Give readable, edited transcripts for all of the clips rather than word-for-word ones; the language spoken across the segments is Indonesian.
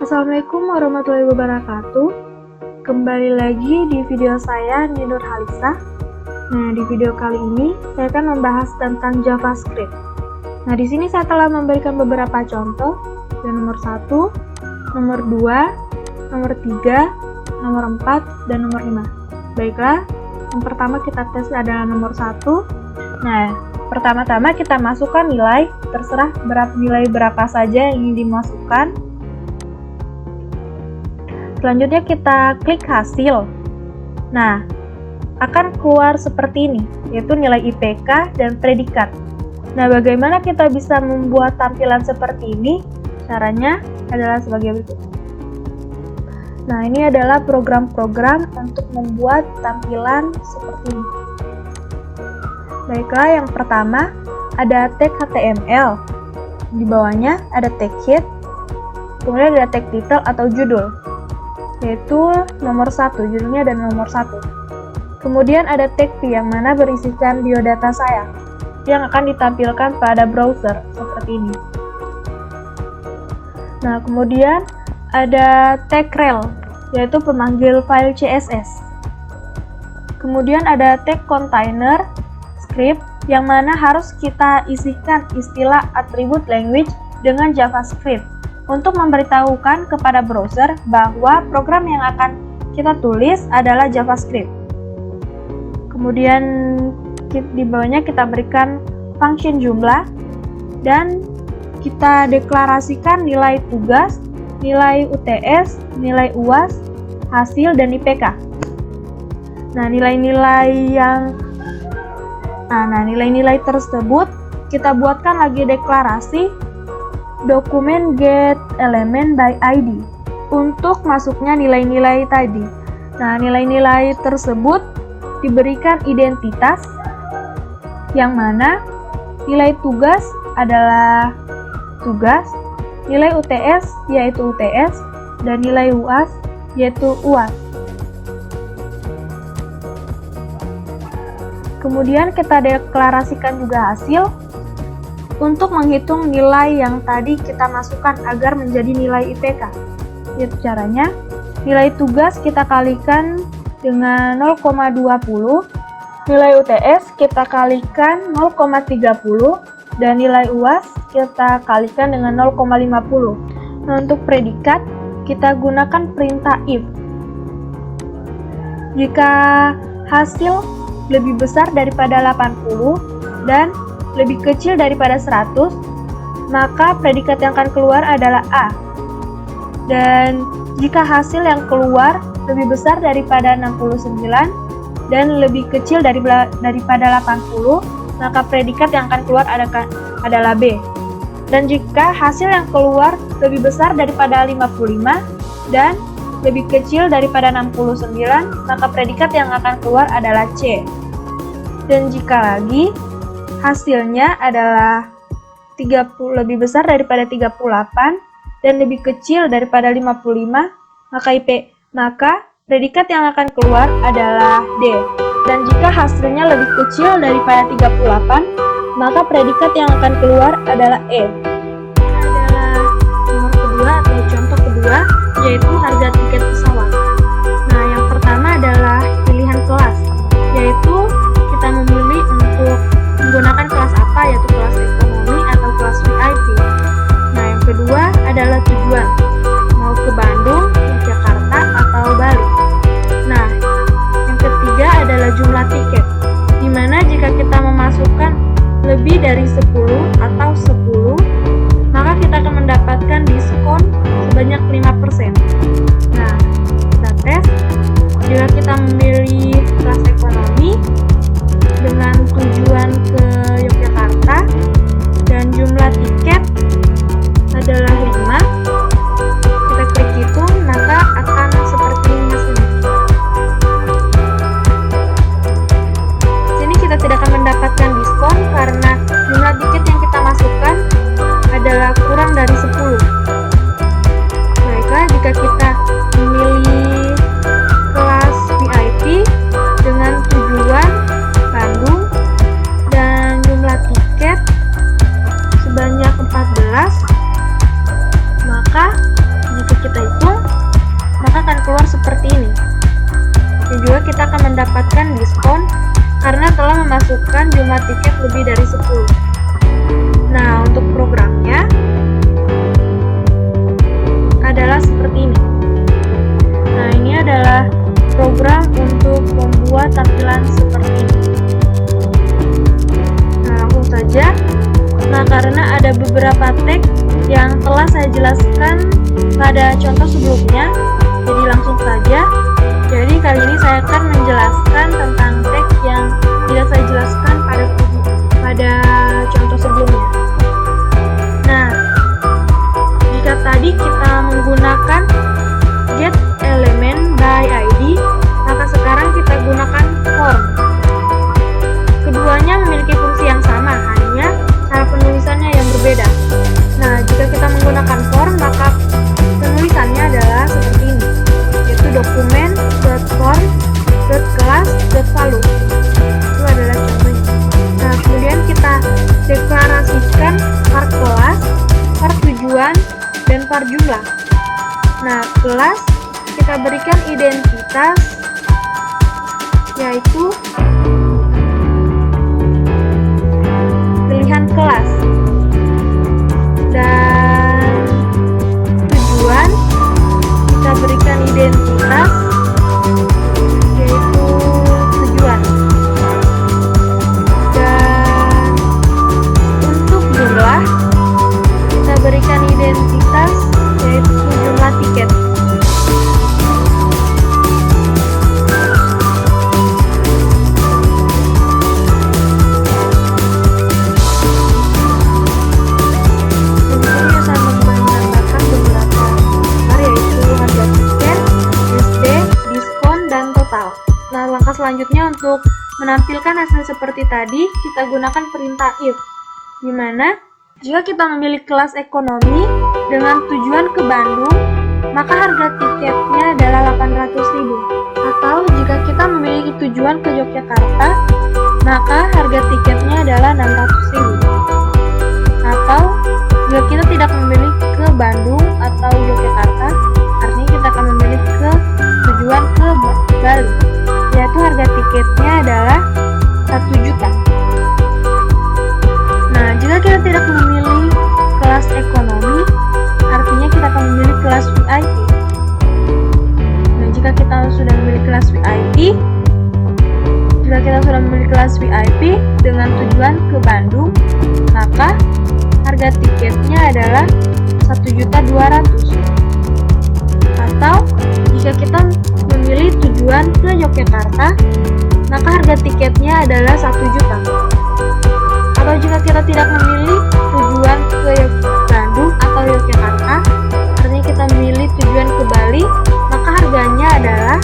Assalamualaikum warahmatullahi wabarakatuh. Kembali lagi di video saya, Ninur Halisa. Nah, di video kali ini saya akan membahas tentang JavaScript. Nah, di sini saya telah memberikan beberapa contoh, dan nomor 1, nomor 2, nomor 3, nomor 4, dan nomor 5. Baiklah, yang pertama kita tes adalah nomor 1. Nah, pertama-tama kita masukkan nilai, terserah nilai berapa saja yang ingin dimasukkan. Selanjutnya kita klik hasil. Nah, akan keluar seperti ini, yaitu nilai IPK dan predikat. Nah, bagaimana kita bisa membuat tampilan seperti ini? Caranya adalah sebagai berikut. Nah, ini adalah program-program untuk membuat tampilan seperti ini. Baiklah, yang pertama ada tag HTML. Di bawahnya ada tag head, kemudian ada tag title atau judul, yaitu nomor 1, judulnya dan nomor 1. Kemudian ada tag P yang mana berisikan biodata saya yang akan ditampilkan pada browser seperti ini. Nah, kemudian ada tag rel, yaitu pemanggil file CSS. Kemudian ada tag container script yang mana harus kita isikan istilah atribut language dengan JavaScript untuk memberitahukan kepada browser bahwa program yang akan kita tulis adalah JavaScript. Kemudian di bawahnya kita berikan function jumlah dan kita deklarasikan nilai tugas, nilai UTS, nilai UAS, hasil, dan IPK. Nah, nilai-nilai tersebut kita buatkan lagi deklarasi dokumen get element by ID untuk masuknya nilai-nilai tadi. Nah, nilai-nilai tersebut diberikan identitas yang mana nilai tugas adalah tugas, nilai UTS yaitu UTS, dan nilai UAS yaitu UAS. Kemudian kita deklarasikan juga hasil untuk menghitung nilai yang tadi kita masukkan agar menjadi nilai IPK. Yaitu caranya, nilai tugas kita kalikan dengan 0,20, nilai UTS kita kalikan 0,30, dan nilai UAS kita kalikan dengan 0,50. Nah, untuk predikat, kita gunakan perintah if. Jika hasil lebih besar daripada 80 dan lebih kecil daripada 100, maka predikat yang akan keluar adalah A. Dan jika hasil yang keluar lebih besar daripada 69 dan lebih kecil daripada 80, maka predikat yang akan keluar adalah B. Dan jika hasil yang keluar lebih besar daripada 55 dan lebih kecil daripada 69, maka predikat yang akan keluar adalah C. Dan jika lagi hasilnya adalah lebih besar daripada 38 dan lebih kecil daripada 55, maka predikat yang akan keluar adalah D. Dan jika hasilnya lebih kecil daripada 38, maka predikat yang akan keluar adalah E. Adalah nomor kedua atau contoh kedua, yaitu harga tiket pesawat. Nah, yang pertama adalah pilihan kelas, yaitu kita memilih untuk menggunakan kelas apa, yaitu kelas ekonomi atau kelas VIP. Nah, yang kedua adalah tujuan, mau ke Bandung, Jakarta, atau Bali. Nah, yang ketiga adalah jumlah tiket, di mana jika kita memasukkan lebih dari 10 atau 10, maka kita akan mendapatkan diskon sebanyak 5%. Nah, kita tes. Jika kita memilih kelas ekonomi dengan tujuan ke Yogyakarta dan jumlah tiket adalah 5, kita klik hitung, maka akan seperti ini hasilnya. Sini kita tidak akan mendapatkan diskon karena jumlah tiket yang kita masukkan adalah kurang dari 10. Baiklah, jika kita memilih kelas VIP dengan tujuan Bandung dan Nah, untuk programnya adalah seperti ini. Nah, ini adalah program untuk membuat tampilan seperti ini. Nah, langsung saja. Nah, karena ada beberapa tag yang telah saya jelaskan pada contoh sebelumnya, jadi langsung saja. Jadi kali ini saya akan menjelaskan tentang tag yang tidak saya jelaskan pada contoh sebelumnya. Nah, jika tadi kita menggunakan get element by ID, maka sekarang kita gunakan form. Keduanya memiliki fungsi yang sama, hanya cara penulisannya yang berbeda. Nah, jika kita menggunakan form, maka penulisannya adalah seperti ini, yaitu dokumen.form.class.value. Itu adalah contohnya. Nah, kemudian kita deklarasikan var kelas, var tujuan, dan var jumlah. Nah, kelas kita berikan identitas, yaitu pilihan kelas, dan tujuan kita berikan identitas, yaitu tujuan, dan untuk jumlah kita berikan identitas, yaitu jumlah tiket. Nah, langkah selanjutnya untuk menampilkan hasil seperti tadi, kita gunakan perintah if, di mana jika kita memilih kelas ekonomi dengan tujuan ke Bandung, maka harga tiketnya adalah 800.000. Atau jika kita memiliki tujuan ke Yogyakarta, maka harga tiketnya adalah 600.000. Atau jika kita tidak memilih ke Bandung atau Yogyakarta, artinya kita akan memilih ke tujuan ke Bali, yaitu harga tiketnya adalah 1 juta. Nah, jika kita tidak memilih kelas ekonomi, artinya kita akan memilih kelas VIP. Nah, jika kita sudah memilih kelas VIP dengan tujuan ke Bandung, maka harga tiketnya adalah 1.200.000. Atau jika kita memilih tujuan ke Yogyakarta, maka harga tiketnya adalah 1 juta. Atau jika kita tidak memilih tujuan ke Bandung atau Yogyakarta, artinya kita memilih tujuan ke Bali, maka harganya adalah,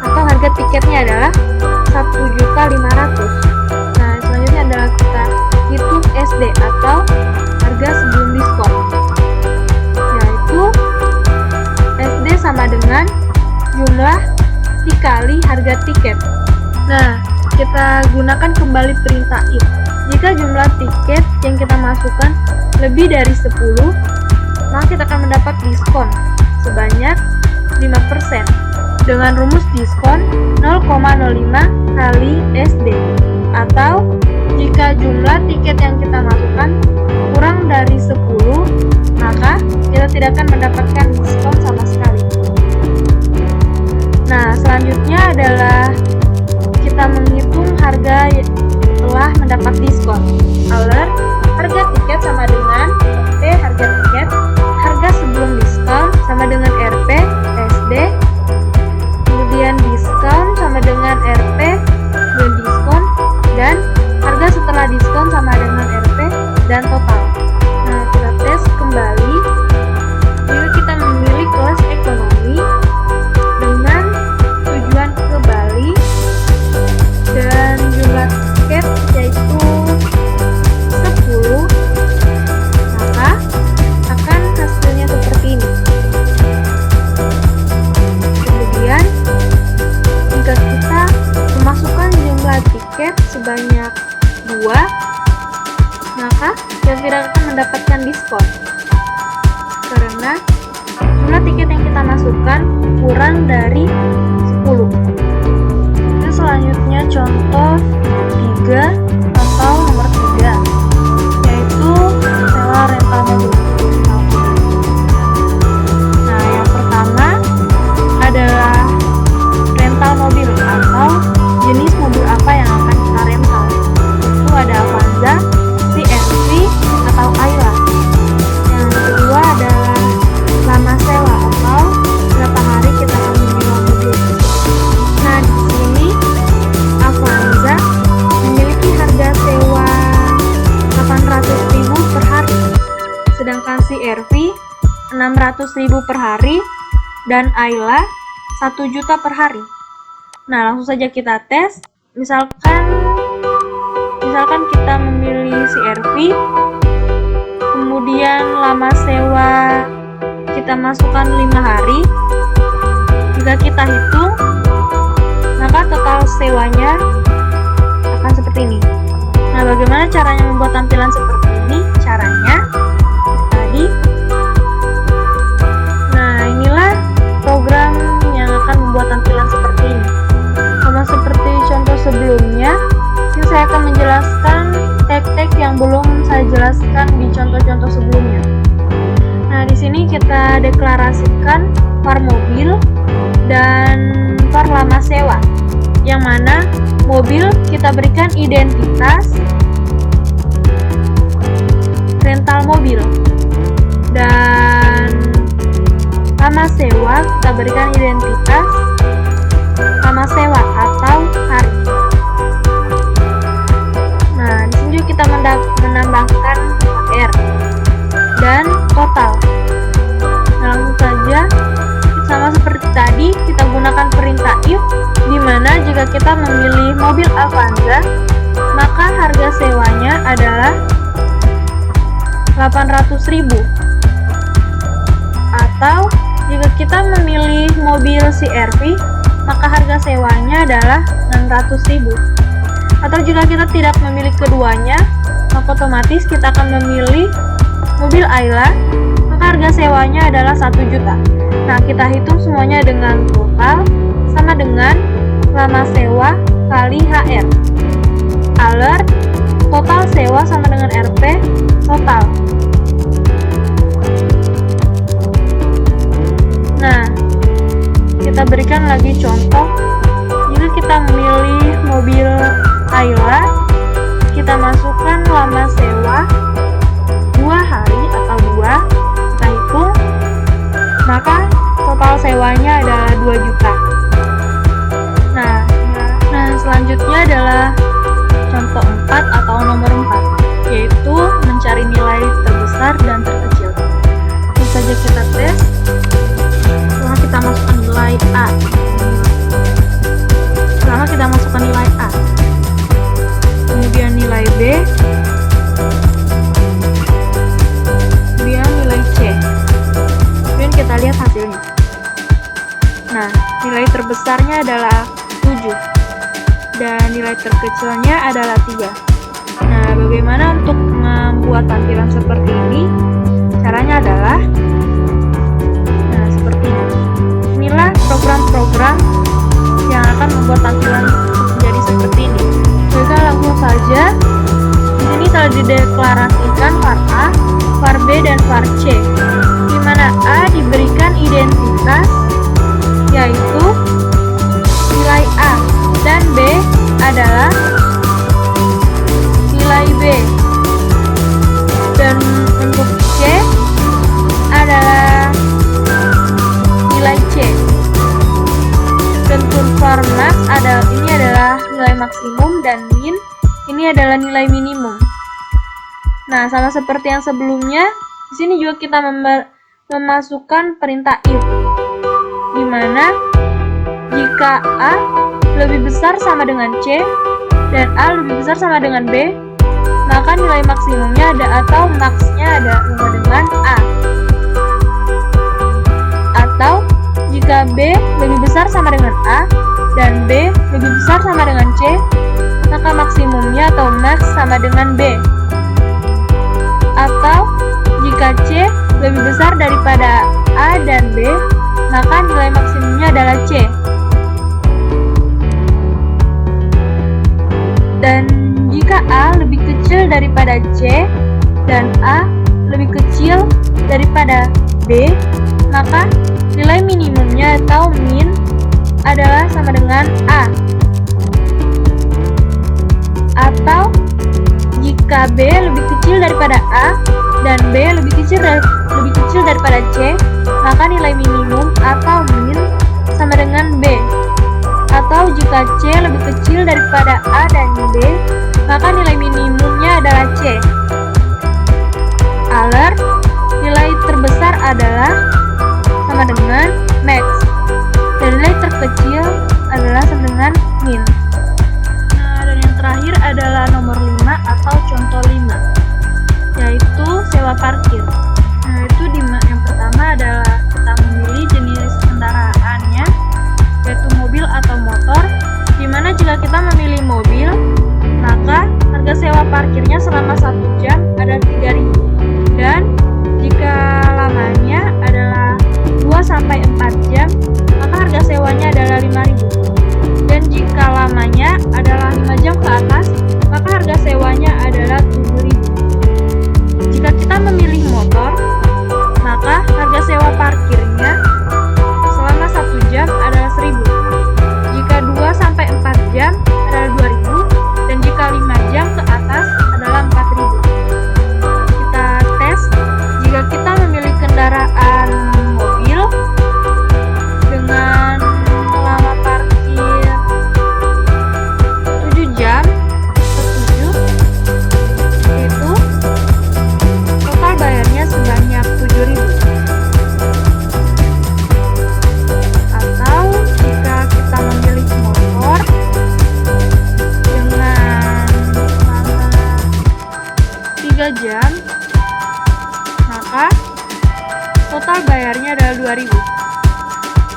atau harga tiketnya adalah 1.500.000. Nah, selanjutnya adalah kita hitung SD atau harga sebelum diskon, yaitu SD sama dengan jumlah dikali harga tiket. Nah, kita gunakan kembali perintah if. Jika jumlah tiket yang kita masukkan lebih dari 10, maka kita akan mendapat diskon sebanyak 5% dengan rumus diskon 0,05 kali SD. Atau jika jumlah tiket yang kita masukkan kurang dari 10, maka kita tidak akan mendapatkan diskon sama sekali. Nah, selanjutnya adalah kita menghitung harga telah mendapat diskon. Alert, harga tiket sama dengan RP harga tiket, harga sebelum diskon sama dengan RP SD, kemudian diskon sama dengan RP belum diskon, dan harga setelah diskon sama dengan RP dan total. Nah, kita tes kembali. Jika kita memilih kelas ekonomi dengan tujuan ke Bali dan jumlah tiket yaitu 10, maka akan hasilnya seperti ini. Kemudian jika kita memasukkan jumlah tiket sebanyak 2, maka kita tidak akan mendapatkan diskon karena jumlah tiket yang kita masukkan kurang dari 10. Dan selanjutnya contoh 3 atau nomor 3, CRV 600.000 per hari dan Ayla 1 juta per hari. Nah, langsung saja kita tes. Misalkan kita memilih CRV, kemudian lama sewa kita masukkan 5 hari. Jika kita hitung, maka total sewanya akan seperti ini. Nah, bagaimana caranya membuat tampilan seperti ini? Caranya tadi. Nah, inilah program yang akan membuat tampilan seperti ini. Sama seperti contoh sebelumnya, ini saya akan menjelaskan tag-tag yang belum saya jelaskan di contoh-contoh sebelumnya. Nah, di sini kita deklarasikan var mobil dan var lama sewa, yang mana mobil kita berikan identitas rental mobil dan lama sewa kita berikan identitas lama sewa atau hari. Nah, di sini juga kita menambahkan R dan total. Nah, langsung saja sama seperti tadi kita gunakan perintah if, di mana jika kita memilih mobil Avanza, maka harga sewanya adalah 800.000. Atau jika kita memilih mobil CRV, maka harga sewanya adalah 600.000. Atau jika kita tidak memilih keduanya, maka otomatis kita akan memilih mobil Ayla, maka harga sewanya adalah 1 juta. Nah, kita hitung semuanya dengan total sama dengan lama sewa kali HR. Alert, total sewa sama dengan RP total. Nah, kita berikan lagi contoh. Jika kita memilih mobil Ayla, kita masukkan lama sewa 2 hari atau 2, kita hitung, maka total sewanya adalah 2 juta. Nah, selanjutnya adalah contoh 4 atau nomor 4, yaitu mencari nilai terbesar dan terkecil. Langsung saja kita tes. Setelah kita masukkan nilai A, kemudian nilai B, kemudian nilai C. Kemudian kita lihat hasilnya. Nah, nilai terbesarnya adalah 7 dan nilai terkecilnya adalah 3. Nah, bagaimana untuk membuat tampilan seperti ini? Caranya adalah seperti ini. Inilah program-program yang akan membuat tampilan menjadi seperti ini. Kita langsung saja. Di sini telah dideklarasikan var A, var B, dan var C, di mana A diberikan identitas yaitu nilai A dan B adalah nilai B, dan untuk C adalah nilai C, dan untuk var max ini adalah nilai maksimum, dan min ini adalah nilai minimum. Nah, sama seperti yang sebelumnya, di sini juga kita memasukkan perintah if, di mana jika A lebih besar sama dengan C dan A lebih besar sama dengan B, maka nilai maksimumnya atau max-nya sama dengan A. Atau jika B lebih besar sama dengan A dan B lebih besar sama dengan C, maka maksimumnya atau max sama dengan B. Atau jika C lebih besar daripada A dan B, maka nilai maksimumnya adalah C. Dan jika A lebih kecil daripada C dan A lebih kecil daripada B, maka nilai minimumnya atau min adalah sama dengan A. Atau jika B lebih kecil daripada A dan B lebih kecil daripada C, maka nilai minimum atau min sama dengan B. Atau jika C lebih kecil daripada A dan B, maka nilai minimumnya adalah C. Alert, nilai 3 jam, maka total bayarnya adalah 2.000.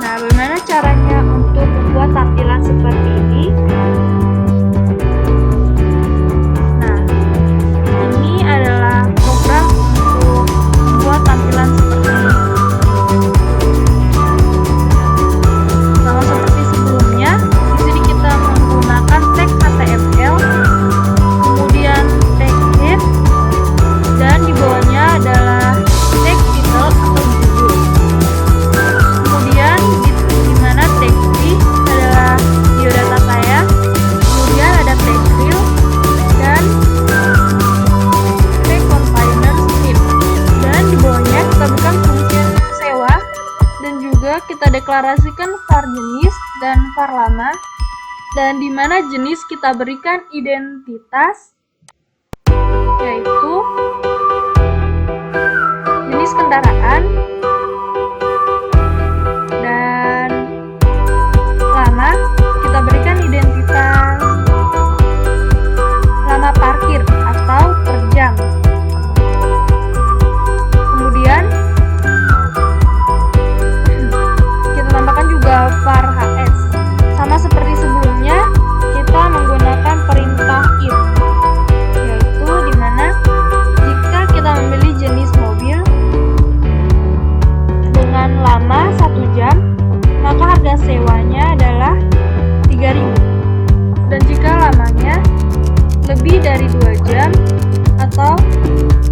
Nah, bagaimana caranya untuk membuat tampilan seperti ini? Nah, ini adalah program untuk membuat tampilan seperti ini. Sama seperti sebelumnya, di sini kita menggunakan tag HTML, kemudian tag head, dan di bawahnya adalah tag title atau judul. Kemudian di mana tag B adalah biodata saya, kemudian ada tag field dan tag container strip. Dan di bawahnya kita berikan fungsi sewa dan juga kita deklarasikan var jenis dan var lama, dan di mana jenis kita berikan identitas yaitu jenis kendaraan, dan lama kita berikan identitas lama parkir atau per jam. Kemudian kita tambahkan juga var HS. Sama seperti sebelumnya, kita menggunakan perintah if, yaitu dimana jika kita memilih jenis mobil dengan lama 1 jam, maka harga sewanya adalah 3.000. Dan jika lamanya lebih dari 2 jam atau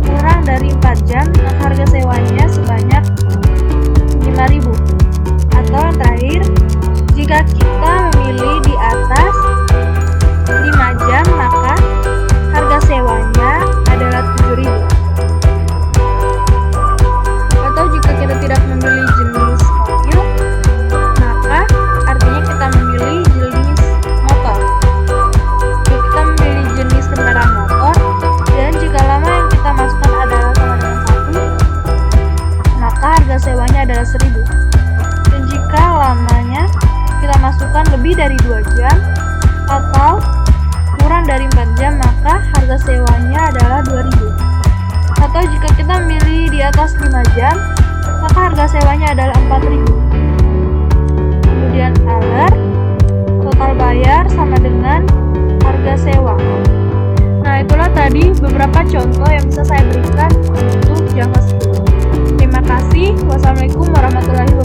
kurang dari 4 jam, maka harga sewanya sebanyak 5.000. Atau yang terakhir, jika kita memilih di atas 5 jam, maka harga sewanya adalah 7.000. Atau jika kita tidak memilih jenis mobil, maka artinya kita memilih jenis motor. Jika kita memilih jenis kendaraan motor, dan jika lama yang kita masukkan adalah sama dengan 1, maka harga sewanya adalah 1.000. Dan jika lamanya kita masukkan lebih dari 2 jam atau kurang dari 4 jam, maka harga sewanya adalah 2.000. Atau jika kita memilih di atas 5 jam, maka harga sewanya adalah 4.000. Kemudian alert, total bayar sama dengan harga sewa. Nah, itulah tadi beberapa contoh yang bisa saya berikan untuk JavaScript. Terima kasih. Wassalamualaikum warahmatullahi wabarakatuh.